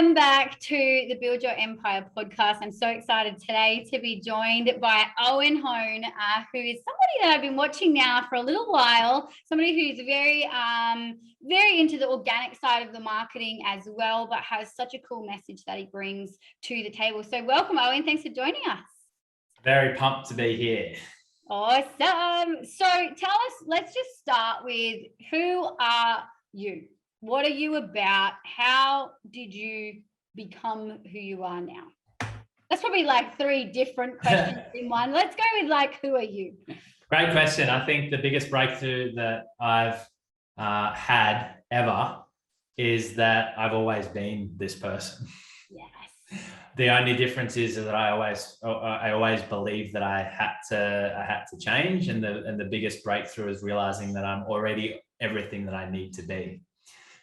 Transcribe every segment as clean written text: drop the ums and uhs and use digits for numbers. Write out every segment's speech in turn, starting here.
Welcome back to the Build Your Empire podcast. I'm so excited today to be joined by Owen, who is somebody that I've been watching now for a little while, somebody who's very into the organic side of the marketing as well, but has such a cool message that he brings to the table. So welcome, Owen. Thanks for joining us. Very pumped to be here. Awesome. So tell us, let's just start with, who are you? What are you about? How did you become who you are now? That's probably like three different questions in one. Let's go with who are you? Great question. I think the biggest breakthrough that I've had ever is that I've always been this person. Yes. The only difference is that I always believed that I had to change, and the biggest breakthrough is realizing that I'm already everything that I need to be.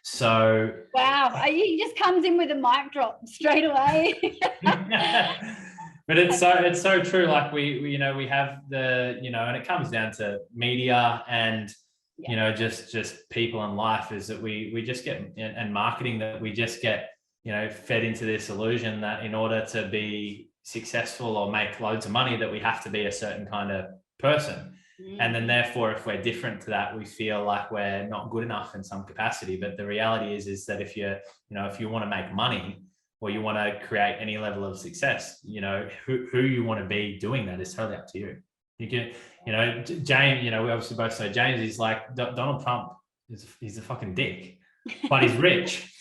So wow, he just comes in with a mic drop straight away. But it's so true. Like we have the, and it comes down to media and just people in life, is that we just get, and marketing, that we just get fed into this illusion that in order to be successful or make loads of money, that we have to be a certain kind of person. And then therefore, if we're different to that, we feel like we're not good enough in some capacity. But the reality is that if you want to make money, or you want to create any level of success, who you want to be doing that is totally up to you. You can, James, we obviously both know James is like Donald Trump. He's a fucking dick, but he's rich.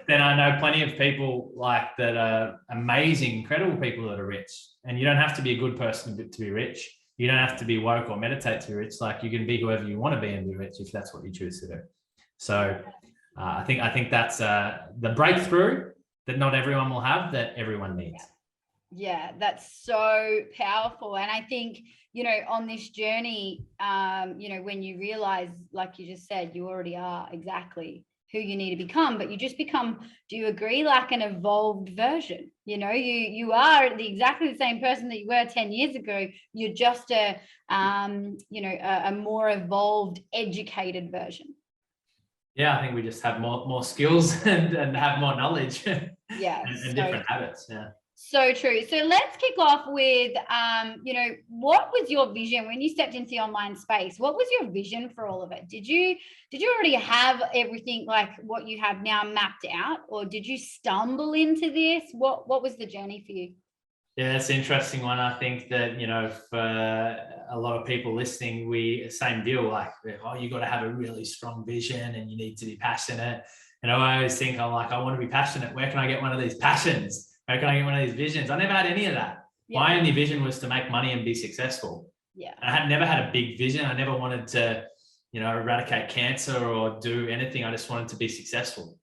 Then I know plenty of people like that are amazing, incredible people that are rich. And you don't have to be a good person to be rich. You don't have to be woke or meditate to be rich. Like, you can be whoever you want to be and be rich if that's what you choose to do. So I think that's the breakthrough that not everyone will have, that everyone needs. Yeah, that's so powerful. And I think, on this journey, when you realize, like you just said, you already are exactly who you need to become, but you just become, do you agree, like an evolved version? You are exactly the same person that you were 10 years ago. You're just a more evolved, educated version. Yeah, I think we just have more skills and have more knowledge. Yeah. and different habits. Yeah. So true. So let's kick off with, what was your vision when you stepped into the online space? What was your vision for all of it? Did you already have everything like what you have now mapped out, or did you stumble into this? What was the journey for you? Yeah, it's an interesting one. I think that, for a lot of people listening, same deal, like, you got to have a really strong vision and you need to be passionate. And I always think, I want to be passionate. Where can I get one of these passions? Where can I get one of these visions? I never had any of that. Yeah. My only vision was to make money and be successful. Yeah. I had never had a big vision. I never wanted to, eradicate cancer or do anything. I just wanted to be successful.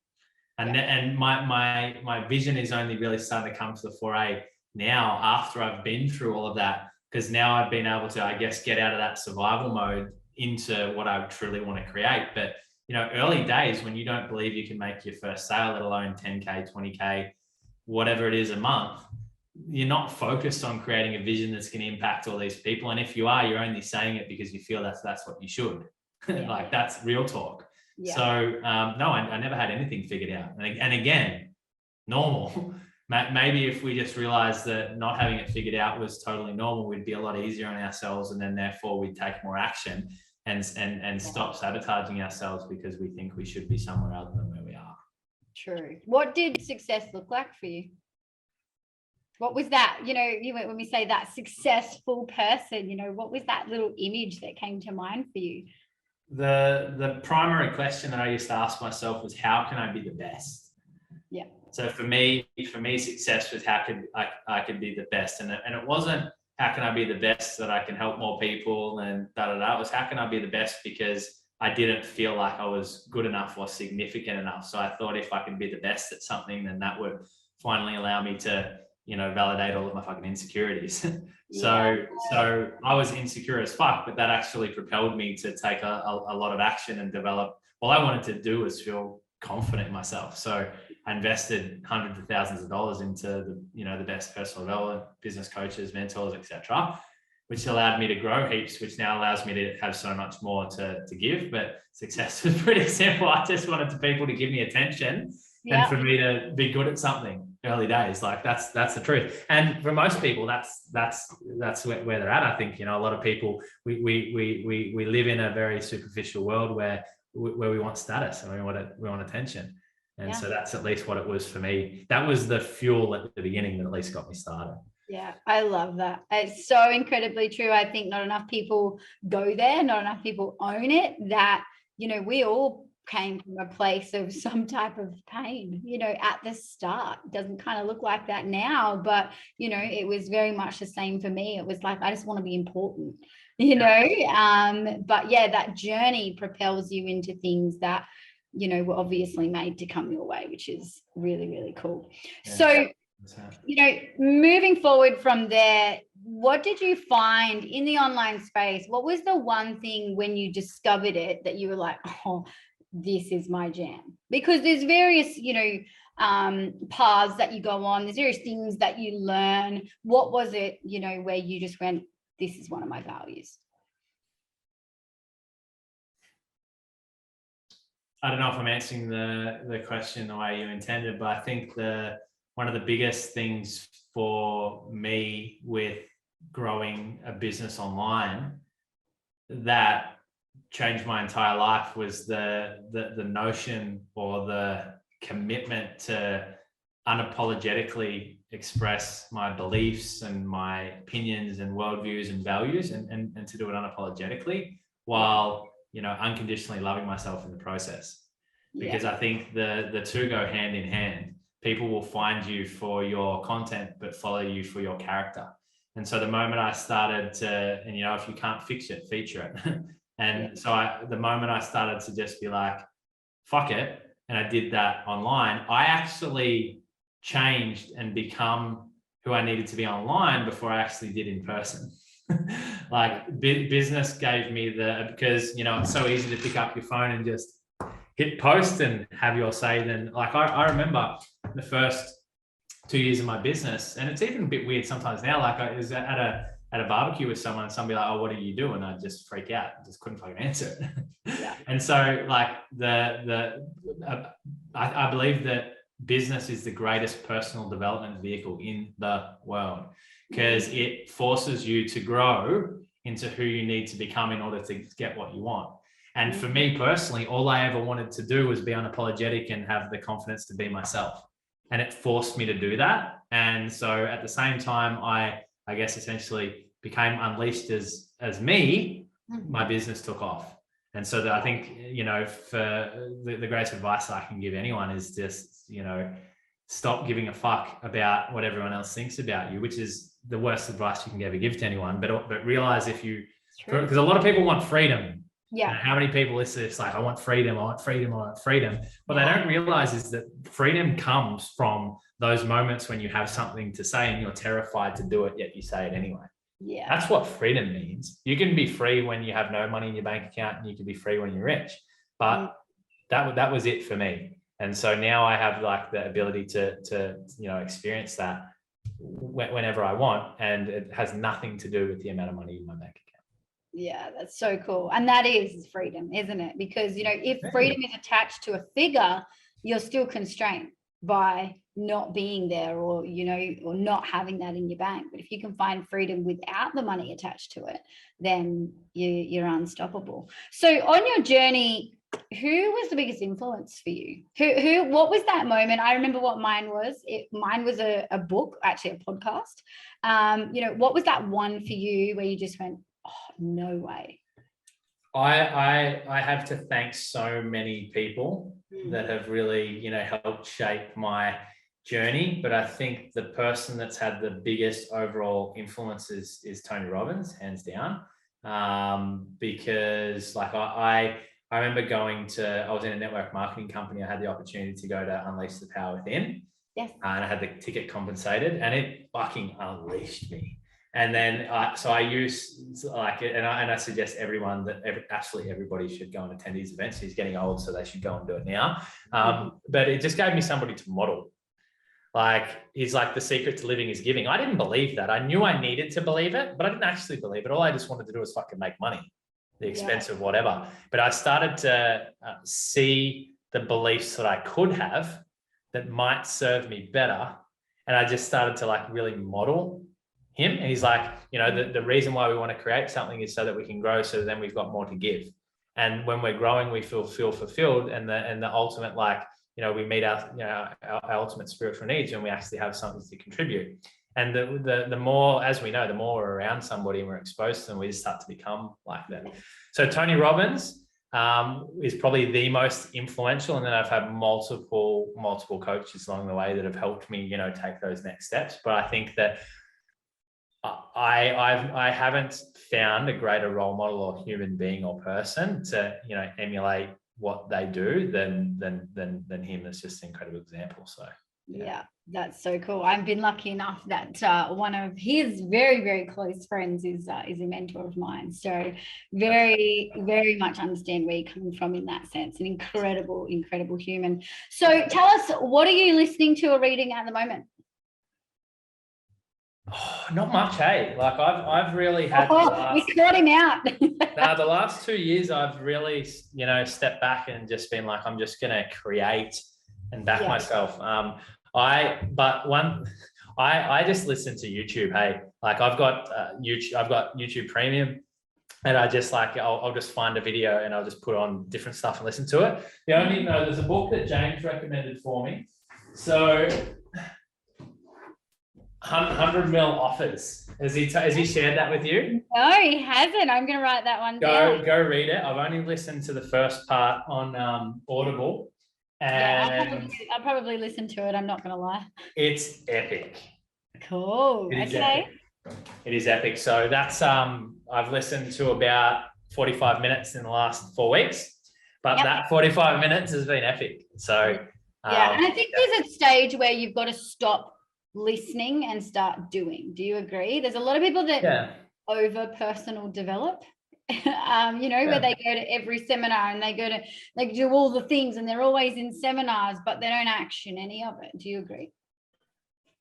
And my vision is only really starting to come to the foray now, after I've been through all of that, because now I've been able to, I guess, get out of that survival mode into what I truly want to create. But, early days, when you don't believe you can make your first sale, let alone 10K, 20K, whatever it is a month, you're not focused on creating a vision that's going to impact all these people. And if you are, you're only saying it because you feel that's what you should. Yeah. Like, that's real talk. Yeah. So no, I never had anything figured out. And again, normal. Maybe if we just realized that not having it figured out was totally normal, we'd be a lot easier on ourselves, and then therefore we'd take more action and stop sabotaging ourselves because we think we should be somewhere other than where we are. True. What did success look like for you? What was that? When we say that successful person, what was that little image that came to mind for you? The primary question that I used to ask myself was, how can I be the best? Yeah. So for me, success was how could I could be the best, and it wasn't how can I be the best that I can help more people and It was how can I be the best because I didn't feel like I was good enough or significant enough. So I thought if I could be the best at something, then that would finally allow me to, validate all of my fucking insecurities. So I was insecure as fuck, but that actually propelled me to take a lot of action and develop. All I wanted to do was feel confident in myself. So I invested hundreds of thousands of dollars into the best personal development, business coaches, mentors, etc., which allowed me to grow heaps, which now allows me to have so much more to give. But success was pretty simple. I just wanted people to give me attention And for me to be good at something early days, like that's the truth. And for most people, that's where they're at. I think, a lot of people, we live in a very superficial world where we want status and we want attention. And so that's at least what it was for me. That was the fuel at the beginning that at least got me started. Yeah, I love that. It's so incredibly true. I think not enough people go there, not enough people own it, that, we all came from a place of some type of pain, at the start. It doesn't kind of look like that now, but, it was very much the same for me. It was like, I just want to be important, but yeah, that journey propels you into things that, were obviously made to come your way, which is really, really cool. Yeah. So, moving forward from there, what did you find in the online space? What was the one thing when you discovered it that you were like, oh, this is my jam? Because there's various, paths that you go on. There's various things that you learn. What was it, where you just went, this is one of my values? I don't know if I'm answering the question the way you intended, but I think one of the biggest things for me with growing a business online that changed my entire life was the notion or the commitment to unapologetically express my beliefs and my opinions and worldviews and values, and to do it unapologetically while unconditionally loving myself in the process. Because I think the two go hand in hand. People will find you for your content, but follow you for your character. And so the moment I started to, and if you can't fix it, feature it. And so the moment I started to just be like, fuck it, and I did that online, I actually changed and become who I needed to be online before I actually did in person. Like business gave me because, it's so easy to pick up your phone and just hit post and have your say. Then I remember the first 2 years of my business, and it's even a bit weird sometimes now, like I was at a barbecue with someone and somebody like, oh, what do you do? And I just freak out, just couldn't fucking answer it. Yeah. And so like I believe that business is the greatest personal development vehicle in the world, because it forces you to grow into who you need to become in order to get what you want. And for me personally, all I ever wanted to do was be unapologetic and have the confidence to be myself. And it forced me to do that. And so at the same time, I guess essentially became unleashed as me, my business took off. And so I think, for the greatest advice I can give anyone is just, stop giving a fuck about what everyone else thinks about you, which is the worst advice you can ever give to anyone. But realize because a lot of people want freedom. Yeah. How many people listen to this like, I want freedom, I want freedom, I want freedom. What they don't realize is that freedom comes from those moments when you have something to say and you're terrified to do it, yet you say it anyway. Yeah. That's what freedom means. You can be free when you have no money in your bank account, and you can be free when you're rich. But that was it for me. And so now I have like the ability to experience that whenever I want, and it has nothing to do with the amount of money in my bank account. Yeah, that's so cool. And that is freedom, isn't it? Because, if freedom is attached to a figure, you're still constrained by not being there or not having that in your bank. But if you can find freedom without the money attached to it, then you're unstoppable. So on your journey, who was the biggest influence for you? What was that moment? I remember what mine was. Mine was a book, actually a podcast. What was that one for you where you just went, oh, no way? I have to thank so many people that have really, helped shape my journey. But I think the person that's had the biggest overall influence is Tony Robbins, hands down. Because like I remember I was in a network marketing company. I had the opportunity to go to Unleash the Power Within. Yes. And I had the ticket compensated, and it fucking unleashed me. And then, so I use like it, and I suggest everyone that absolutely everybody should go and attend these events. He's getting old, so they should go and do it now. But it just gave me somebody to model. Like, he's like, the secret to living is giving. I didn't believe that. I knew I needed to believe it, but I didn't actually believe it. All I just wanted to do was fucking make money, the expense of whatever. But I started to see the beliefs that I could have that might serve me better. And I just started to like really model him. And he's like, you know, the reason why we want to create something is so that we can grow, so then we've got more to give. And when we're growing, we feel fulfilled. And the ultimate, like, you know, we meet our, you know, our ultimate spiritual needs when we actually have something to contribute. And the more, as we know, the more we're around somebody and we're exposed to them, we just start to become like that. So Tony Robbins is probably the most influential. And then I've had multiple coaches along the way that have helped me, you know, take those next steps. But I think that I haven't found a greater role model or human being or person to, you know, emulate what they do than him. That's just an incredible example. So yeah, that's so cool. I've been lucky enough that one of his very, very close friends is a mentor of mine. So very, very much understand where you're coming from in that sense. An incredible human. So tell us, what are you listening to or reading at the moment? Oh, not much, hey. Like I've really had we caught him out. Now the last 2 years I've really, you know, stepped back and just been like, I'm just gonna create and back myself. I just listen to YouTube. Hey, like I've got YouTube Premium, and I just like I'll just find a video and I'll just put on different stuff and listen to it. There's a book that James recommended for me. So 100 mil offers. Has he shared that with you? No, he hasn't. I'm going to write that one down. Go read it. I've only listened to the first part on Audible. And I'll probably listen to it. I'm not going to lie. It's epic. Cool. Okay. It is epic. So that's I've listened to about 45 minutes in the last 4 weeks, but that 45 minutes has been epic. So and I think there's a stage where you've got to stop listening and start doing. Do you agree? There's a lot of people that over personal develop. Where they go to every seminar and they do all the things and they're always in seminars, but they don't action any of it. Do you agree?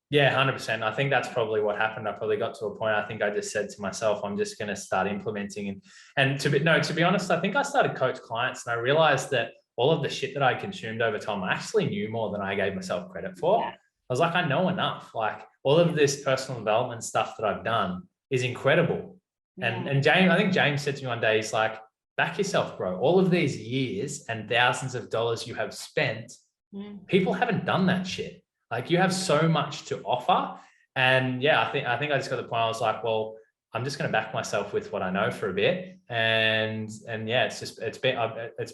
Yeah, 100%. I think that's probably what happened. I probably got to a point, I think I just said to myself, I'm just going to start implementing. And to be honest, I think I started coach clients and I realized that all of the shit that I consumed over time, I actually knew more than I gave myself credit for. I was like, I know enough. Like all of this personal development stuff that I've done is incredible. And James, I think James said to me one day, he's like, back yourself, bro. All of these years and thousands of dollars you have spent, people haven't done that shit. Like you have so much to offer. And I think I just got to the point I was like, well, I'm just going to back myself with what I know for a bit. And it's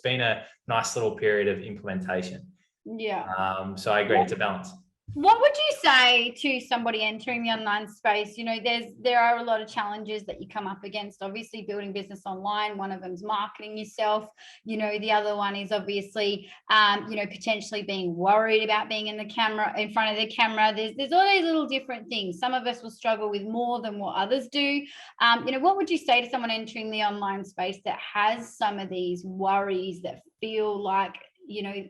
been a nice little period of implementation. Yeah. So I agree. It's a balance. What would you say to somebody entering the online space? You know, there are a lot of challenges that you come up against. Obviously, building business online. One of them is marketing yourself. You know, the other one is obviously, potentially being worried about being in front of the camera. There's all these little different things. Some of us will struggle with more than what others do. What would you say to someone entering the online space that has some of these worries that feel like,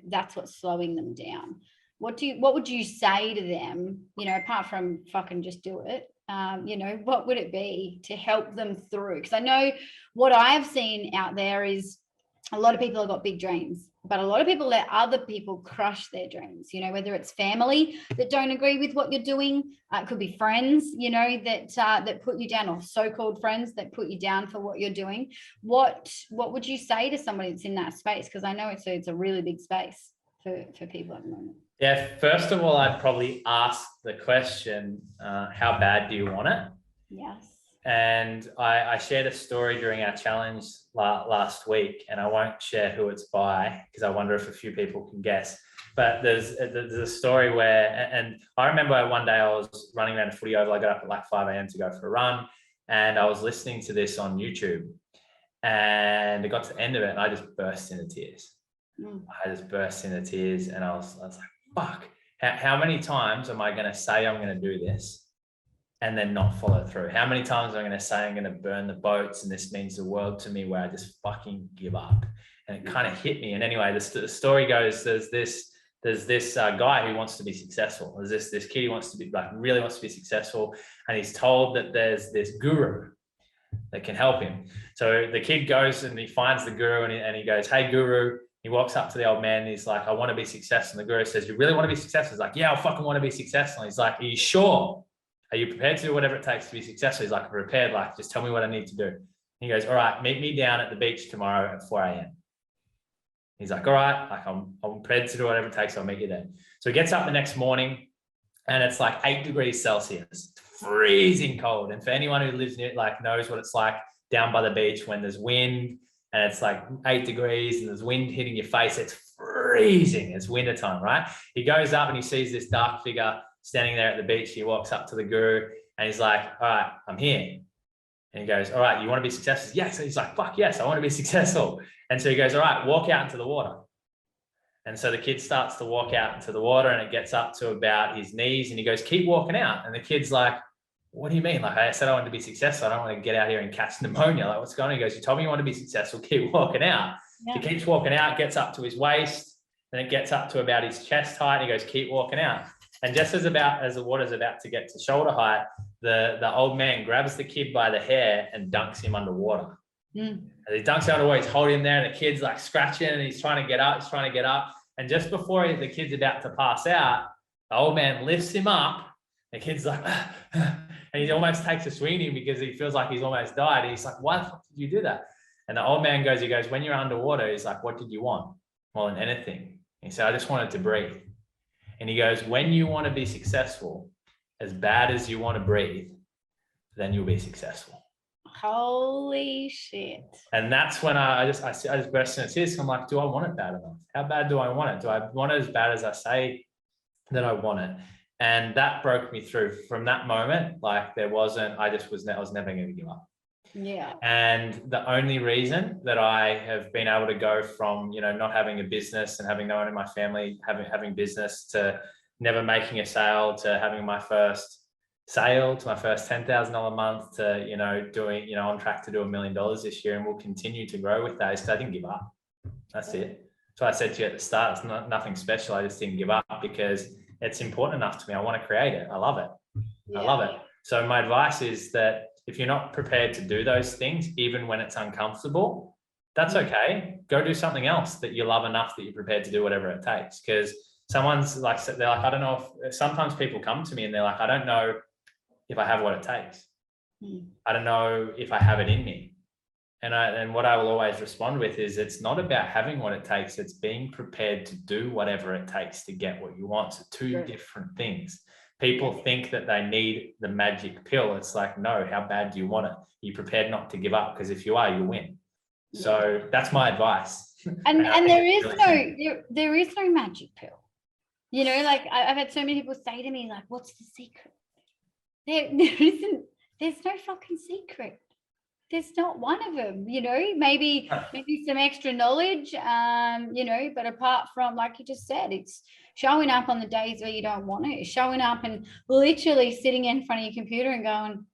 that's what's slowing them down? What would you say to them, apart from fucking just do it? What would it be to help them through? Because I know what I have seen out there is a lot of people have got big dreams, but a lot of people let other people crush their dreams, whether it's family that don't agree with what you're doing. It could be friends, that put you down, or so-called friends that put you down for what you're doing. What would you say to somebody that's in that space? Because I know it's a really big space for people at the moment. Yeah, first of all, I'd probably ask the question, how bad do you want it? Yes. And I shared a story during our challenge last week, and I won't share who it's by because I wonder if a few people can guess. But there's a story where, and I remember one day I was running around a footy oval. I got up at like 5 a.m. to go for a run, and I was listening to this on YouTube, and it got to the end of it, and I just burst into tears. And I was like, fuck, how many times am I going to say I'm going to do this and then not follow through? How many times am I going to say I'm going to burn the boats and this means the world to me, where I just fucking give up? And it kind of hit me. And anyway, the story goes, there's this guy who wants to be successful. There's this kid who wants to be, like, really wants to be successful. And he's told that there's this guru that can help him. So the kid goes and he finds the guru and he goes, hey, guru, He walks up to the old man and he's like, I want to be successful. And the guru says, you really want to be successful? He's like, yeah, I fucking want to be successful. And he's like, are you sure? Are you prepared to do whatever it takes to be successful? He's like, I'm prepared. Like, just tell me what I need to do. And he goes, all right, meet me down at the beach tomorrow at 4 a.m. He's like, all right, like I'm prepared to do whatever it takes. I'll meet you there. So he gets up the next morning and it's like 8 degrees Celsius. It's freezing cold. And for anyone who lives near, like, knows what it's like down by the beach when there's wind and it's like 8 degrees and there's wind hitting your face, it's freezing. It's wintertime, right? He goes up and he sees this dark figure standing there at the beach. He walks up to the guru and he's like, all right, I'm here. And he goes, all right, you want to be successful? Yes. And he's like, fuck yes, I want to be successful. And so he goes, all right, walk out into the water. And so the kid starts to walk out into the water and it gets up to about his knees and he goes, keep walking out. And the kid's like, what do you mean? Like, I said I wanted to be successful. I don't want to get out here and catch pneumonia. Like, what's going on? He goes, you told me you want to be successful. Keep walking out. Yeah. He keeps walking out, gets up to his waist, then it gets up to about his chest height. And he goes, keep walking out. And just as the water's about to get to shoulder height, the old man grabs the kid by the hair and dunks him underwater. And he dunks him underwater. He's holding him there and the kid's like scratching and he's trying to get up. And just before the kid's about to pass out, the old man lifts him up. The kid's like, and he almost takes a swing at him because he feels like he's almost died. And he's like, why the fuck did you do that? And the old man goes, when you're underwater, he's like, what did you want? More than anything. He said, I just wanted to breathe. And he goes, when you want to be successful, as bad as you want to breathe, then you'll be successful. Holy shit. And that's when I just burst into tears. I'm like, do I want it bad enough? How bad do I want it? Do I want it as bad as I say that I want it? And that broke me through. From that moment, like I was never going to give up. Yeah. And the only reason that I have been able to go from, not having a business and having no one in my family having business to never making a sale to having my first sale to my first $10,000 a month to, doing, on track to do $1 million this year, and we'll continue to grow with that, is because I didn't give up. That's it. So I said to you at the start, it's nothing special. I just didn't give up because it's important enough to me. I want to create it. I love it. Yeah. I love it. So my advice is that if you're not prepared to do those things, even when it's uncomfortable, that's okay. Go do something else that you love enough that you're prepared to do whatever it takes. Because someone's like, they're like, I don't know if sometimes people come to me and they're like, I don't know if I have what it takes. I don't know if I have it in me. And what I will always respond with is, it's not about having what it takes. It's being prepared to do whatever it takes to get what you want. So two different things. People think that they need the magic pill. It's like, no, how bad do you want it? Are you prepared not to give up? Because if you are, you win. So that's my advice. And there is no magic pill. Like I've had so many people say to me, like, what's the secret? There's no fucking secret. There's not one of them, maybe some extra knowledge, but apart from, like you just said, it's showing up on the days where you don't want it, showing up and literally sitting in front of your computer and going,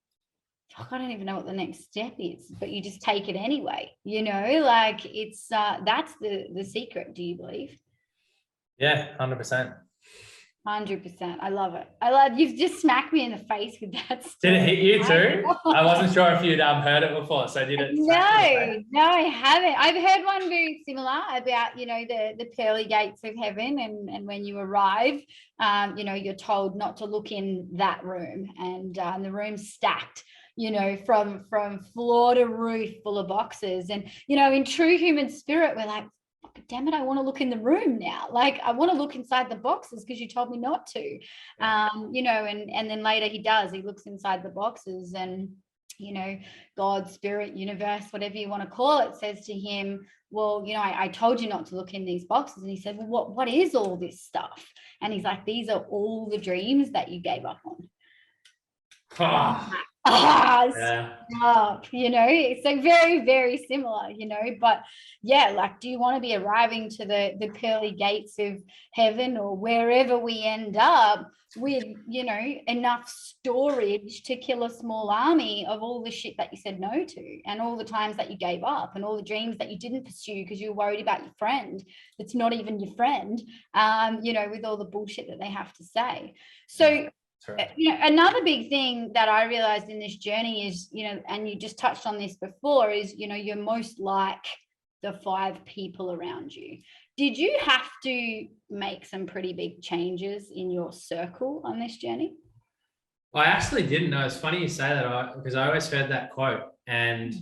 fuck, I don't even know what the next step is, but you just take it anyway, like it's, that's the secret. Do you believe? Yeah, 100%. 100%. I love it. You've just smacked me in the face with that story. Did it hit you too? I wasn't sure if you'd heard it before. So did it? No, I haven't. I've heard one very similar about, the pearly gates of heaven. And when you arrive, you're told not to look in that room, and the room's stacked, from floor to roof full of boxes. And, in true human spirit, we're like, damn it, I want to look in the room now. Like, I want to look inside the boxes because you told me not to. And then later he does. He looks inside the boxes, and, God, spirit, universe, whatever you want to call it, says to him, well, I told you not to look in these boxes. And he said, well, what is all this stuff? And he's like, these are all the dreams that you gave up on. Stop, so very, very similar, but yeah, like, do you want to be arriving to the pearly gates of heaven or wherever we end up with, enough storage to kill a small army of all the shit that you said no to, and all the times that you gave up, and all the dreams that you didn't pursue because you were worried about your friend that's not even your friend, with all the bullshit that they have to say. So another big thing that I realized in this journey is, and you just touched on this before, is, you're most like the 5 people around you. Did you have to make some pretty big changes in your circle on this journey? I actually didn't know. It's funny you say that, because I always heard that quote, and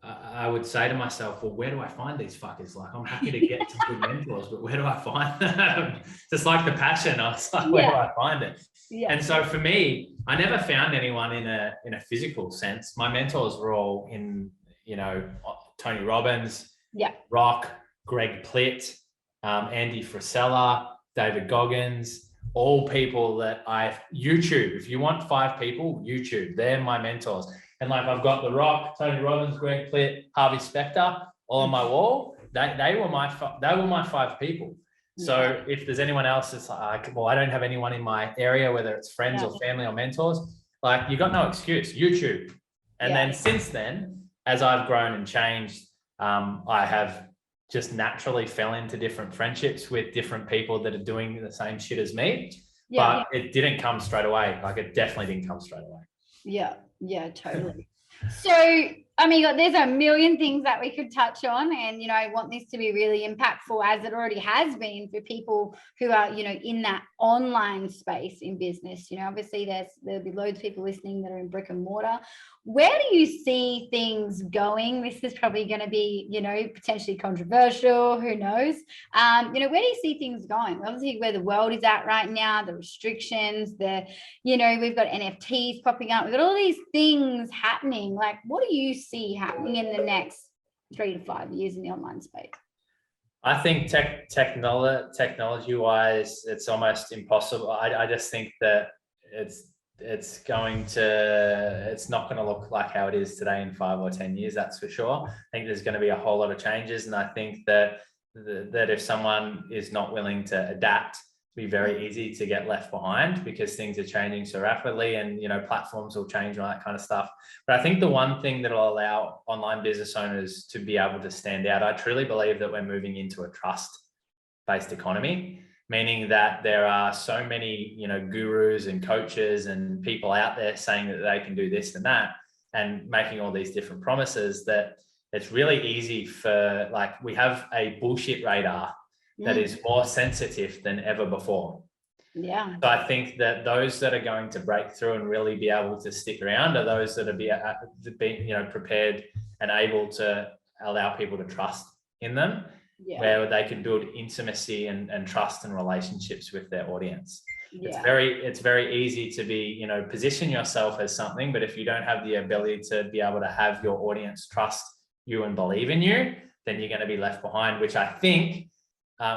I would say to myself, well, where do I find these fuckers? Like, I'm happy to get some good mentors, but where do I find them? Just like the passion, I was like, where do I find it? Yeah. And so for me, I never found anyone in a physical sense. My mentors were all in, Tony Robbins, Rock, Greg Plitt, Andy Frisella, David Goggins, all people that YouTube. If you want 5 people, YouTube, they're my mentors. And like, I've got The Rock, Tony Robbins, Greg Plitt, Harvey Specter, all on my wall. They were my 5 people. So if there's anyone else that's like, well, I don't have anyone in my area, whether it's friends or family or mentors, like, you got no excuse, YouTube. And then since then, as I've grown and changed, I have just naturally fell into different friendships with different people that are doing the same shit as me. But it didn't come straight away. Like, it definitely didn't come straight away. Yeah, totally. So, I mean, there's a million things that we could touch on, and, I want this to be really impactful, as it already has been for people who are, in that online space in business. Obviously there'll be loads of people listening that are in brick and mortar. Where do you see things going? This is probably going to be, potentially controversial. Who knows? Where do you see things going? Obviously, where the world is at right now, the restrictions, we've got NFTs popping up. We've got all these things happening. Like, what do you see happening in the next 3 to 5 years in the online space? I think technology wise, it's almost impossible. I just think that it's not going to look like how it is today in 5 or 10 years. That's for sure. I think there's going to be a whole lot of changes. And I think that if someone is not willing to adapt, it'll be very easy to get left behind, because things are changing so rapidly, and, platforms will change and all that kind of stuff. But I think the one thing that will allow online business owners to be able to stand out, I truly believe that we're moving into a trust-based economy, meaning that there are so many, gurus and coaches and people out there saying that they can do this and that, and making all these different promises, that it's really easy for, like, we have a bullshit radar that is more sensitive than ever before. Yeah. So I think that those that are going to break through and really be able to stick around are those that are prepared and able to allow people to trust in them, where they can build intimacy and trust and relationships with their audience. It's very easy to be, position yourself as something, but if you don't have the ability to be able to have your audience trust you and believe in you, then you're going to be left behind, which I think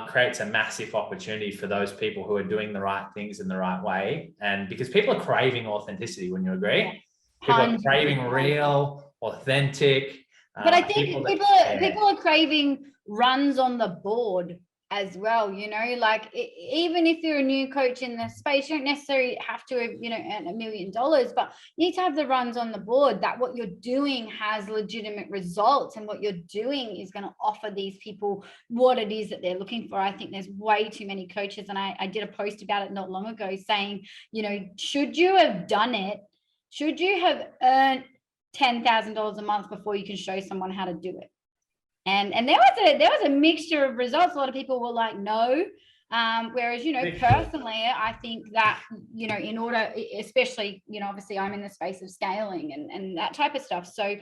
creates a massive opportunity for those people who are doing the right things in the right way. And because people are craving authenticity, wouldn't you agree? People are craving real, authentic. But I think people are craving runs on the board as well, like, even if you're a new coach in the space, you don't necessarily have to earn $1 million, but you need to have the runs on the board, that what you're doing has legitimate results, and what you're doing is going to offer these people what it is that they're looking for. I think there's way too many coaches, and I did a post about it not long ago saying, should you have done it? Should you have earned $10,000 a month before you can show someone how to do it? And there was a mixture of results. A lot of people were like, no. Whereas, personally, I think that, in order, especially, obviously I'm in the space of scaling and that type of stuff. So,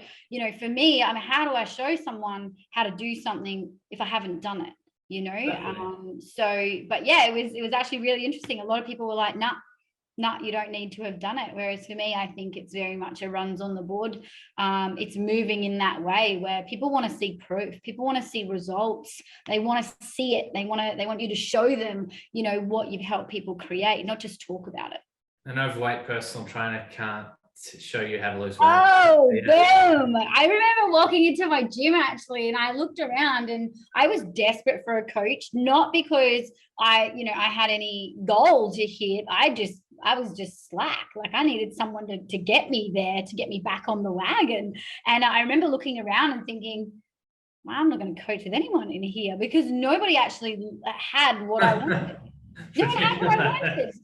for me, how do I show someone how to do something if I haven't done it, but yeah, it was actually really interesting. A lot of people were like, nah, you don't need to have done it. Whereas for me, I think it's very much a runs on the board. It's moving in that way where people want to see proof. People want to see results. They want to see it. They want you to show them, what you've helped people create, not just talk about it. An overweight personal trainer can't show you how to lose weight. Oh, boom. I remember walking into my gym actually, and I looked around and I was desperate for a coach, not because I had any goal to hit. I was just slack. Like, I needed someone to get me there, to get me back on the wagon. And I remember looking around and thinking, well, I'm not going to coach with anyone in here, because nobody actually had what I wanted. No one had what I wanted.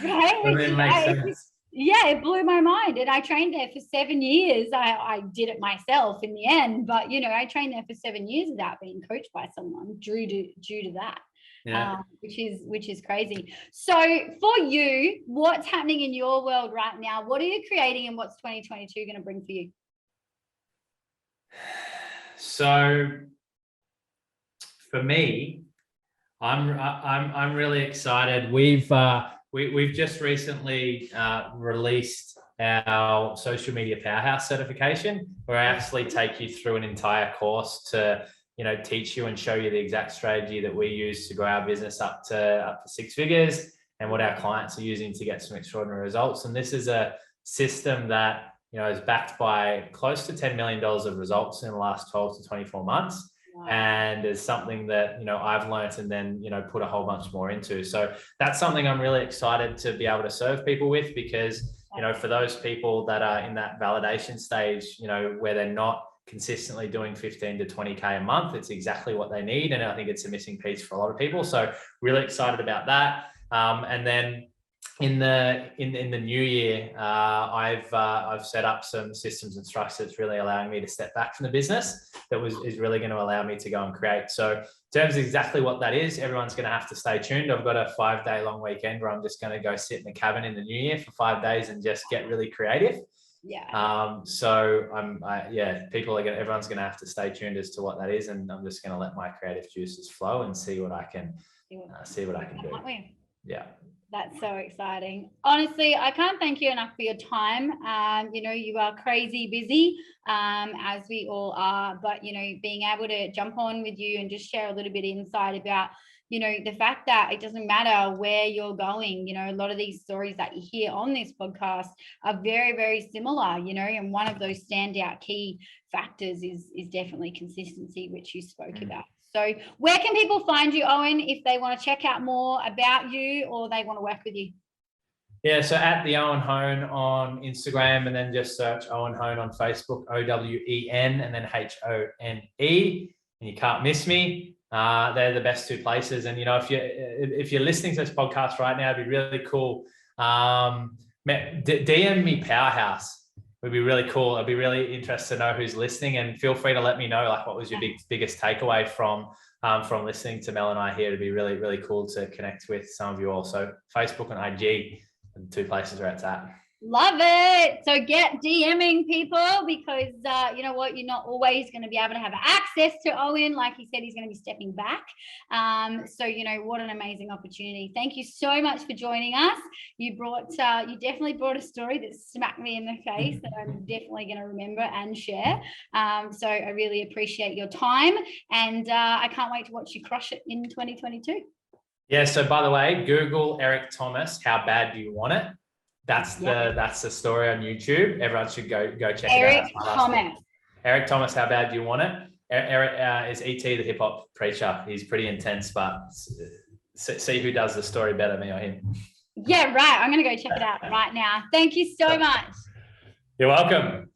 Right? Yeah, it blew my mind. And I trained there for 7 years. I did it myself in the end, but you know, I trained there for 7 years without being coached by someone due to that. Yeah. Which is crazy. So for you, what's happening in your world right now? What are you creating, and what's 2022 going to bring for you? So for me, I'm really excited. We've just recently released our social media powerhouse certification, where I actually take you through an entire course to, you know, teach you and show you the exact strategy that we use to grow our business up to 6 figures, and what our clients are using to get some extraordinary results. And this is a system that, you know, is backed by close to $10 million of results in the last 12 to 24 months. Wow. And is something that, you know, I've learned and then, you know, put a whole bunch more into. So that's something I'm really excited to be able to serve people with, because, you know, for those people that are in that validation stage, you know, where they're not consistently doing 15 to 20K a month, it's exactly what they need. And I think it's a missing piece for a lot of people. So really excited about that. And then in the new year, I've set up some systems and structures that's really allowing me to step back from the business. Is really going to allow me to go and create. So in terms of exactly what that is, everyone's going to have to stay tuned. I've got a 5-day long weekend where I'm just going to go sit in the cabin in the new year for 5 days and just get really creative. Yeah. So everyone's going to have to stay tuned as to what that is, and I'm just going to let my creative juices flow and see what I can do. Yeah. That's so exciting. Honestly, I can't thank you enough for your time. You know, you are crazy busy, as we all are, but, you know, being able to jump on with you and just share a little bit of insight about, you know, the fact that it doesn't matter where you're going. You know, a lot of these stories that you hear on this podcast are very, very similar, you know, and one of those standout key factors is definitely consistency, which you spoke about. So where can people find you, Owen, if they want to check out more about you or they want to work with you? Yeah, so at the Owen Hone on Instagram, and then just search Owen Hone on Facebook, OWEN and then HONE, and you can't miss me. They're the best 2 places. And, you know, if you're listening to this podcast right now, it'd be really cool. DM me Powerhouse. Would be really cool. I'd be really interested to know who's listening, and feel free to let me know, like, what was your biggest takeaway from listening to Mel and I here. It'd be really, really cool to connect with some of you all. So Facebook and IG are the 2 places where it's at. Love it. So get DMing people, because you know what, you're not always going to be able to have access to Owen. Like he said, he's going to be stepping back. So, you know, what an amazing opportunity. Thank you so much for joining us. You definitely brought a story that smacked me in the face that I'm definitely going to remember and share. So I really appreciate your time, and I can't wait to watch you crush it in 2022. Yeah. So by the way, Google Eric Thomas, How Bad Do You Want It? That's the story on YouTube. Everyone should go check it out. Eric Thomas, How Bad Do You Want It? Eric is ET, the hip hop preacher. He's pretty intense, but see who does the story better, me or him. Yeah, right. I'm going to go check it out right now. Thank you so much. You're welcome.